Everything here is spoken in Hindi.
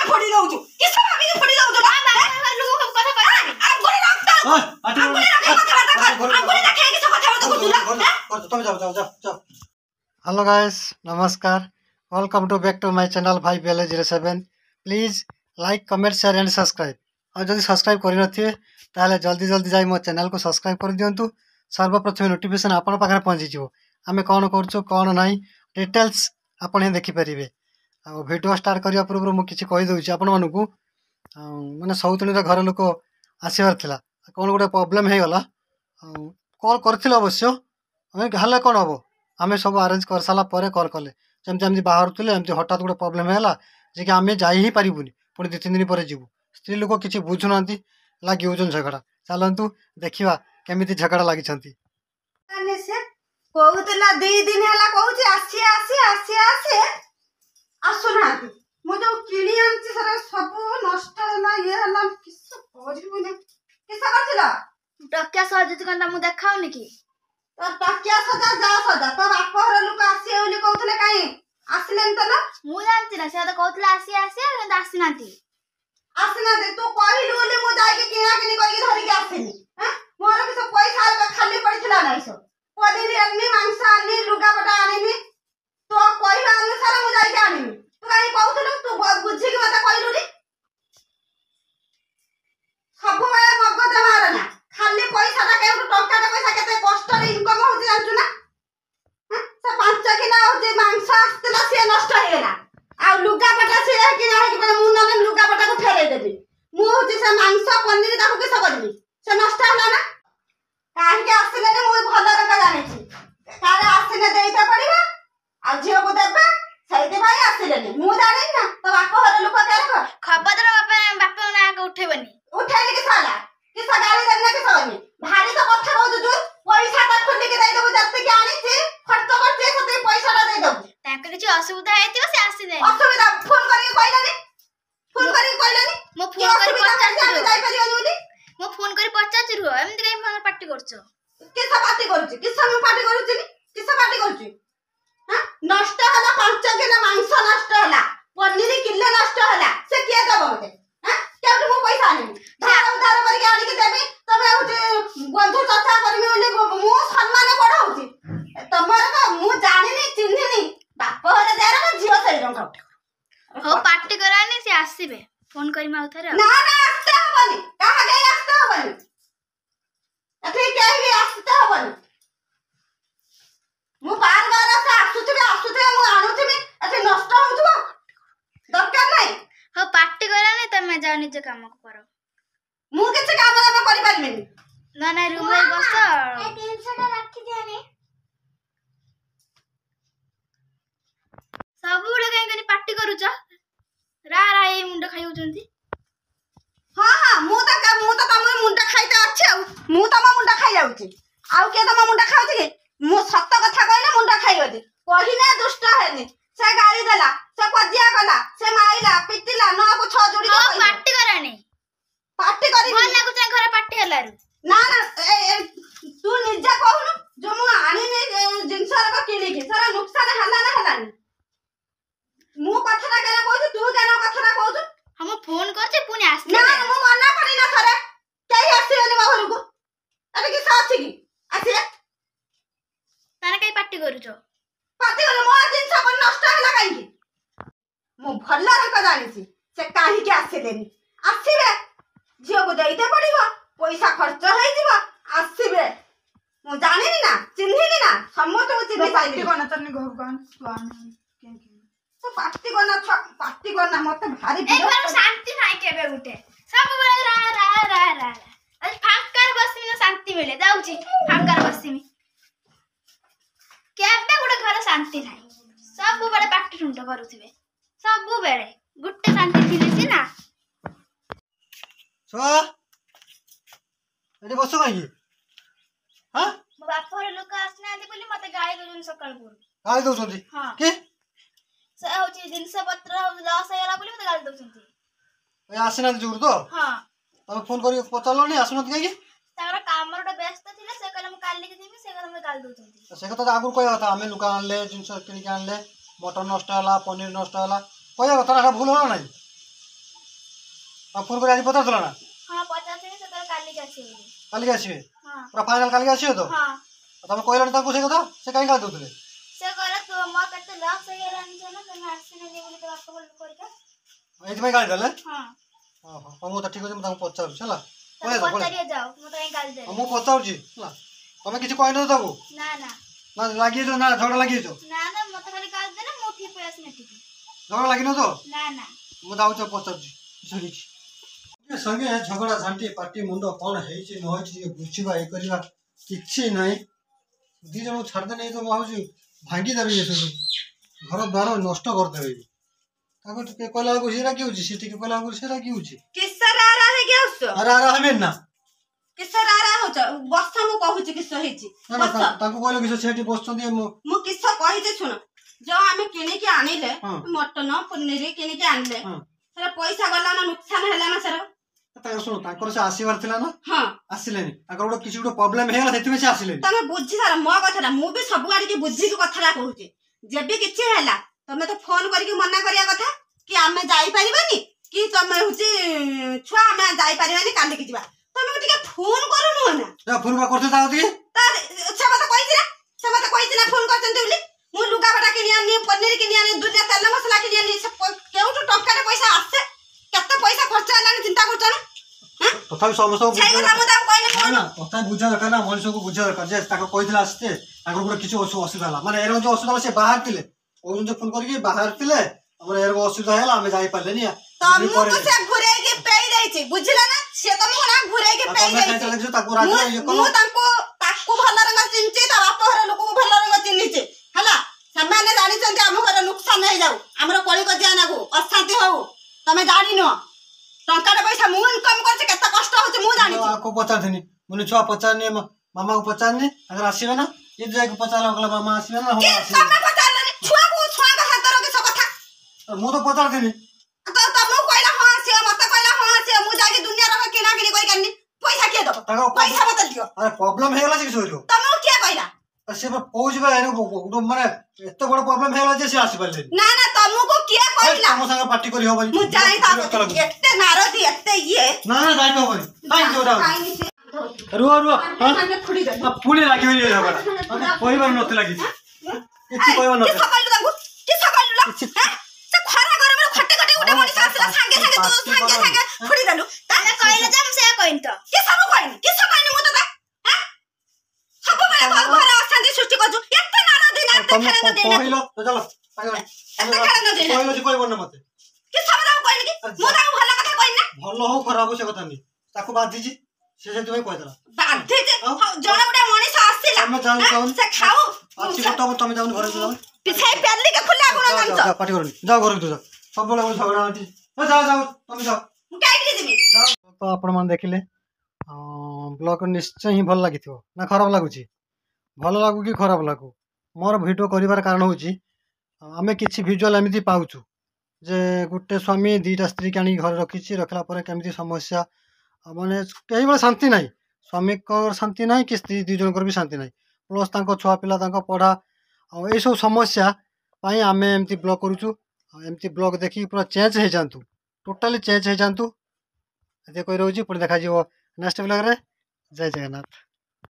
फोड़ी दउछु किस भाभी के फोड़ी दउछु ना बाबा लोग हम कथा कर आप गोली रख दो आप गोली रख कथा कर आप गोली रखे कि सब कथा कर तू तुम जाओ हेलो गाइस नमस्कार welcome to back to my channel भाई बेले 07 please like comment share and subscribe और जब सब्सक्राइब कर नथिए ताले जल्दी जल्दी जाई मो चैनल को सब्सक्राइब कर दियंतु सर्वप्रथम नोटिफिकेशन आपन पाखरे पहुंची जिवो आमे कोन करछु कोन नाही डिटेल्स आपन हे देखि परिबे आ वीडियो स्टार्ट करिया पूर्व मु किछि कहि दउछि आपन मानकु माने सौतणी रे घर लोक आसीबार थिला कोन गोटे प्रॉब्लम हे गला कॉल करथिल अवश्य हमें हल्ला कोन हबो आमे सब अरेंज कर साला परे कॉल कले जेमति हम बाहर थिले एमति हठात गोटे प्रॉब्लम हैला जे कि आमे जाई ही परिबुनी पुणी 2-3 दिन पर जीवु स्त्री लोक किछि बुझु नांती लागि होजन झगड़ा चलंतु देखिवा केमिति झगड़ा लागि छंती अने से कहउतला 2 दिन हैला कहउची आसी आसी आसी आसी आसुनाती मो जो किणी आंची सर सब नष्ट हैला ये हैला किस करबुनी किस करथिला टक्या सहजती कंदा मु देखाउनी की तो टक्या सदा जा सदा तो बाप घर लोक आसी ओली कहउतले काई आसलेन त ना मु जानती ना से तो कहतले आसी आसी 근데 आसी नांती आसना दे तू कहिलु ओले मो जाई के किना किनी करके धरि के आसेनी हां मोर के सब पैसा खाली पड़िथिला नाही सो पदिरी अन्नी मांस अन्नी लुगा पटा आनिनी तो कहिला अनुसार मु जाई के आनिनी तू काई कहउतलु तू बुझी के मते कहिलु रे सब बेला मगज मारना खाली पैसा ता केउ टंका ता पैसा केते कष्ट रे इनकम होती जानछु ना से 5 किलो होती मांस आस्तला से नष्ट हे गेला आ लुगा पटा से कि ना कि मु नले लुगा पटा को फेरे देबी मु होती से मांस पनीर ताको किस करबी से नष्ट होला ना काहे के आसले ने मु भलो रका जानि छी तारे आसले देइता पड़िबा आ झियो को देबे सैते भाई आसले ने मु जानि ना तो बाप घर लोक केरे खबरदार बाप ना के उठेबनी उठेली कि साला कि गाड़ी देना कि सनी भारी तो कथा कहू तू पैसा ता खुली के दे देबो जत्ते के आनी छी खर्च करते सते पैसा ता दे देबो ताके किछ असुविधा हेतियो से आसी दे असुविधा फोन करी कहलानी फोन करी कहलानी मो फोन करी पचास जाई परियो बोली मो फोन करी 50 रुओ एमति काई फोन पार्टी करछो किसा पार्टी करूची किसा मु पार्टी करूची किसा पार्टी करूची हां नष्ट होला 5 किलो मांस नष्ट होला पनीर किलो नष्ट होला से के दबो मते हां केउ मु पैसा आनी धार उधार करके आनी के देबी तमे होते बंधु चर्चा करबी बोले मु सम्मान पढाउची तमर का मु जानिनी चिन्हिनी बाप घर देरा ना झियो सही रंग उठे हो पार्टी करानी से आसीबे फोन करी माउ थरे ना ना आस्ते हबनी कहा गई आस्ते हबनी अथि के भी आस्ते हबनी मु बार बार से आसुथे मु आनुथि अथि नष्ट होथबो दरकार नै हो पार्टी करानी तमे जाओ निजे काम करो मु किछ काम करि पारिमिनी ना ना रूम रे बस ए 300 टा राखी देनी सब गुडे काई कनी पार्टी करूछ रा रा ए मुंड खाइउचंती हां हां मु त तम मुंड खाइते अछि मु तम मुंड खाइ जाउची आउ के तम मुंड खाउची के मु सत्य कथा कहले मुंड खाइबती कहिने दुष्ट हेनी से गाली देला से कजिया कला से माइला पिटिला न को छ जोड़ी हो पार्टी करानी पार्टी करी भल लागुछ घर पार्टी हलारु ना ना तू निजा कहनु जो मु आनी ने जिंस रा किनी के सारा नुकसान हला ना हलानी मु कथा केना कहू तू केना कथा कहू हम फोन करछे पुनी आस्ते ना मु मना करी ना थरे केही आसीबेनी मो घरକୁ अबे कि साथी की आसीले ताने काई पार्टी करूछो पार्टी करे मो जिंस को नष्ट होला काई की मु भल्ला रंग जानि छी से काहे के आसीलेनी आसीबे झियो को देइते पड़िबो पैसा खर्च होई जीवा आसीबे मु जानिनी ना चिन्हिनी ना सम्मत मु चिन्हि पाइली कोन तने भगवान स्वान के तो पार्टी करना मते भारी एक बार शांति नाही केबे उठे सब बेले रा रा रा रा आज फांकार बसिमी ना शांति मिले जाउची फांकार बसिमी केबे गुडे घर शांति नाही सब बेले पार्टी ठुंड करूथिबे सब बेले गुट्टे शांति थिले सिना सो एडी बसो काई हां मो बाप घर लोक आसनाती बोली मते गाली दोजन सकाळ पुर गाली दउछंती हां के से होची जिंस पत्र लॉस हैला बोली मते गाली दोजंती ए आसिना जुर तो हां तमे फोन करी पचारलो नि आसुनत काई तारा कामरटा व्यस्त थिले से कलम काली के देमी से कलम गाली दोजंती से कथा आगुर कहया था हमें लुका आनले जिंस किनी के आनले मटन नष्ट होला पनीर नष्ट होला कहया कथा भूल होला नै ଆଉ ଫୋନ୍ କରି ଆଜି ପଚାରୁଥିଲ ନା ହଁ ପଚାରୁଥିଲି ସେତେବେଳେ କାଲିକି ଆସିବେ ବୋଲି। କାଲିକି ଆସିବେ ହଁ ପୁରା ଫାଇନାଲ୍ କାଲିକି ଆସିବେ ତ ହଁ ତମେ କହିଲନି ତାଙ୍କୁ ସେ କଥା ସେ କାହିଁ କାହିଁ ଦଉଥିଲେ ସେ କହିଲା ତୁ ମୋ କେତେ ଲସ୍ ହେଇଗଲାଣି ଯେ ନା ତମେ ଆସିଲନି ବୋଲି ତୋ ବାପା ବୋଲି କରିକା। ଏଇଥିପାଇଁ ଗାଳି ଦେଲେ ହଁ ଓହୋ ହଉ ମୁଁ ତ ଠିକ୍ ଅଛି ମୁଁ ତାଙ୍କୁ ପଚାରୁଛି ହେଲା ତମେ ପଳେଇ ପଚାରିବା ଯାଅ ମତେ କାହିଁ ଗାଳି ଦେଲେ। ମୁଁ ପଚାରୁଛି ହେଲା ତମେ କିଛି କହିନ ତାକୁ ନା ନା ନା ଲାଗିଛ ନା ଝଗଡ଼ା ଲାଗିଛ ନା ନା ମତେ ଖାଲି ଗାଳି ଦେଲେ ମୁଁ ଠିକ ପଳେଇ ଆସିନି ଏଠିକି। ଝଗଡ଼ା ଲାଗିନ ତ ନା ନା ମୁଁ ଯାଉଛି ପଚାରୁଛି ସରିଛି ସଙ୍ଗେ ଝଗଡ଼ା ଝାଣ୍ଟି ପାଟି ମୁଣ୍ଡ କ'ଣ ହେଇଛି ନ ହେଇଛି ଟିକେ ବୁଝିବା ଇଏ କରିବା କିଛି ନାହିଁ ଦି ଜଣଙ୍କୁ ଛାଡ଼ିଦେଲେ ତ ମୁଁ ଭାବୁଛି ଭାଙ୍ଗିଦେବି ଏ ସବୁ ଘର ଦ୍ୱାର ନଷ୍ଟ କରିଦେବେ ତାକୁ ଟିକେ କହିଲା ବେଳକୁ ସେ ରାଗି ହେଉଛି ସେ ଟିକେ କହିଲା ବେଳକୁ ସେ ରାଗି ହେଉଛି କିସ ରାରା ହେଇକି ଆସୁଛ ଆରେ ଆରେ ହେବେନି ନା କିସ ରାରା ହଉଛ ବସ ମୁଁ କହୁଛି କିସ ହେଇଛି ନା ନା ବସ ତାଙ୍କୁ କହିଲେ କି ସେଠି ବସୁଛନ୍ତି ମୁଁ କିସ କହିଛି ଶୁଣ ଯୋଉ ଆମେ କିଣିକି ଆଣିଲେ ହଁ। ମଟନ ପନିର କିଣିକି ଆଣିଲେ ହଁ। ସେଟା ପଇସା ଗଲା ନା ନୁକସାନ ହେଲା ନା ସେଟା ତାଙ୍କ ଶୁଣ ତାଙ୍କର ସେ ଆସିବାର ଥିଲା ନା ହଁ ଆସିଲେନି ତାଙ୍କର ଗୋଟେ କିଛି ଗୋଟେ ପ୍ରୋବ୍ଲେମ ହେଇଗଲା ସେଥିପାଇଁ ସେ ଆସିଲେନି ତମେ ବୁଝିସାର ମୋ କଥାଟା ମୁଁ ବି ସବୁ ଆଡିକି ବୁଝିକି କଥାଟା କହୁଛି ଯେବେ କିଛି ହେଲା ତମେ ତ ଫୋନ କରିକି ମନା କରିବା କଥା କି ଆମେ ଯାଇପାରିବାନି କି ତମେ ହଉଛି ଛୁଆ ଆମେ ଯାଇପାରିବାନି କାଲିକି ଯିବା ତମେ ଟିକେ ଫୋନ କରୁନୁ ନା ଫୋନ କରୁଥିଲେ ତାଙ୍କ ଟିକେ ସେ ମତେ କହିଛି ନା ସେ ମତେ କହିଛି ନା ଫୋନ କରିଛନ୍ତି ବୋଲି ମୁଁ ଲୁଗାପଟା କିଣି ଆଣି ପନିର କିଣି ଆଣି ଦୁନିଆ ତେଲ ମସଲା କିଣି ଆଣି କେଉଁଠୁ ଟଙ୍କାରେ ପଇସା ଆସେ କେତେ ପଇସା ଖର୍ଚ୍ଚ ହେଲାଣି ଚିନ୍ତା କରୁଛ ନା ତଥାପି ସମସ୍ତଙ୍କୁ ସେଇ କଥା ମୁଁ ତାକୁ କହିଲି ନା ତଥାପି ବୁଝିବା ଦରକାର ନା ମଣିଷକୁ ବୁଝିବା ଦରକାର ଯେ ତାକୁ କହିଥିଲେ ଆସିତେ ତାଙ୍କର ଗୋଟେ କିଛି ଅସୁବିଧା ହେଲା ମାନେ ଏର ଯୋଉ ଅସୁବିଧା ହେଲା ସେ ବାହାରିଥିଲେ କହୁଛନ୍ତି ଫୋନ କରିକି ବାହାରିଥିଲେ ଆମର ଏର ଅସୁବିଧା ହେଲା ଆମେ ଯାଇପାରିଲେନି ତମକୁ ସେ ଘୁରେଇକି ପେଇ ଦେଇଛି ବୁଝିଲ ନା ସେ ତମକୁ ନା ଘୁରେଇକି ପେଇ ଦେଇଛି ମୁଁ ତାକୁ ଭଲ ରଙ୍ଗ ଚିହ୍ନିଛି ତା ବାପ ଘର ଲୋକକୁ ଭଲ ରଙ୍ଗ ଚିହ୍ନିଛି ହେଲା ସେମାନେ ଜାଣିଛନ୍ତି ଆମ ଘର ନୁକସାନ ହେଇଯାଉ ଆମର କଳି କଜିଆ ନାଗୁ ଅଶାନ୍ତି ହଉ ତମେ ଜାଣିନ ଟଙ୍କାଟେ ପଇସା ମୁଁ ଇନକମ କରୁଛି କେତେ କଷ୍ଟ ହଉଛି ମୁଁ ଜାଣିଛି ଆକୁ ପଚାରିଥିନି ମୁଁ ଛୁଆ ପଚାରିନି ମାମାକୁ ପଚାରିନି ତାଙ୍କର ଆସିବେ ନା ଏ ଯାଇକି ପଚାରିଲା କହିଲା ମାମା ଆସିବେ ନା ତମେ ପଚାରିଲନି ଛୁଆଙ୍କ ହାତର କିସ କଥା ମୁଁ ତ ପଚାରିଥିନି ତମକୁ କହିଲା ହଁ ଆସିବ ମତେ କହିଲା ହଁ ଆସିବ ମୁଁ ଯାଇକି ଦୁନିଆର କିଣା କିଣି କରି ଆଣିନି ପଇସା କିଏ ଦବ ପଇସା ମତେ ଦିଅ ଆରେ ପ୍ରୋବ୍ଲେମ ହେଇଗଲା ଯେ କିଛି ତମକୁ କିଏ କହିଲା ସେ କହୁଛି ମାନେ ଏତେ ବଡ ପ୍ରୋବ୍ଲେମ ହେଇଗଲା ଯେ ସେ ଆସିପାରିଲେନି ନା ନା ତମକୁ କିଏ କହିଲା ତମ ସାଙ୍ଗେ ପାର୍ଟି କରି ହବନି ମୁଁ ଜାଣି ଏତେ ନାରଦୀ ଏତେ ଇଏ ନା ନା ଯାଇକି ହବନି ରୁହ ରୁହ ପୁଣି ଲାଗିବନି କହିବାର ନଥିଲା କିଛି କିଛି କହିବାର ନଥିଲା ତମେ କହିଲ ଯେ ମୁଁ ସେଇଆ କହିନି ତ ତମେ କହିଲ ଚାଲ କହିବନି ମତେ ଭଲ ହଉ ଖରାପ ହଉ ସେ କଥା ନାହିଁ ତାକୁ ବାଧିଛି ସେ ସେଥିପାଇଁ କହିଦେଲା ତମେ ଯାଉନି ଘରେ ପାଟି କରୁନି ଯାଅ ଘରକୁ ତୁ ଯାଅ ସବୁବେଳେ ଝଗଡ଼ା ଅଛି ଯାଅ ଯାଅ ତମେ ଯାଅ ତ ଆପଣମାନେ ଦେଖିଲେ ବ୍ଲଗ ନିଶ୍ଚୟ ହିଁ ଭଲ ଲାଗିଥିବ ନା ଖରାପ ଲାଗୁଛି ଭଲ ଲାଗୁ କି ଖରାପ ଲାଗୁ ମୋର ଭିଡ଼ିଓ କରିବାର କାରଣ ହେଉଛି ଆମେ କିଛି ଭିଜୁଆଲ୍ ଏମିତି ପାଉଛୁ ଯେ ଗୋଟେ ସ୍ୱାମୀ ଦୁଇଟା ସ୍ତ୍ରୀକି ଆଣିକି ଘରେ ରଖିଲା ପରେ କେମିତି ସମସ୍ୟା ମାନେ କେହିବେଳେ ଶାନ୍ତି ନାହିଁ ସ୍ୱାମୀଙ୍କର ଶାନ୍ତି ନାହିଁ କି ସ୍ତ୍ରୀ ଦୁଇ ଜଣଙ୍କର ବି ଶାନ୍ତି ନାହିଁ ପ୍ଲସ୍ ତାଙ୍କ ଛୁଆ ପିଲା ତାଙ୍କ ପଢ଼ା ଆଉ ଏଇସବୁ ସମସ୍ୟା ପାଇଁ ଆମେ ଏମିତି ବ୍ଲଗ୍ କରୁଛୁ ଆଉ ଏମିତି ବ୍ଲଗ୍ ଦେଖିକି ପୁରା ଚେଞ୍ଜ ହେଇଯାଆନ୍ତୁ ଟୋଟାଲି ଚେଞ୍ଜ ହେଇଯାଆନ୍ତୁ ଏତେ କହି ରହୁଛି ପୁଣି ଦେଖାଯିବ ନେକ୍ସଟ ବ୍ଲଗ୍ରେ ଜୟ ଜଗନ୍ନାଥ।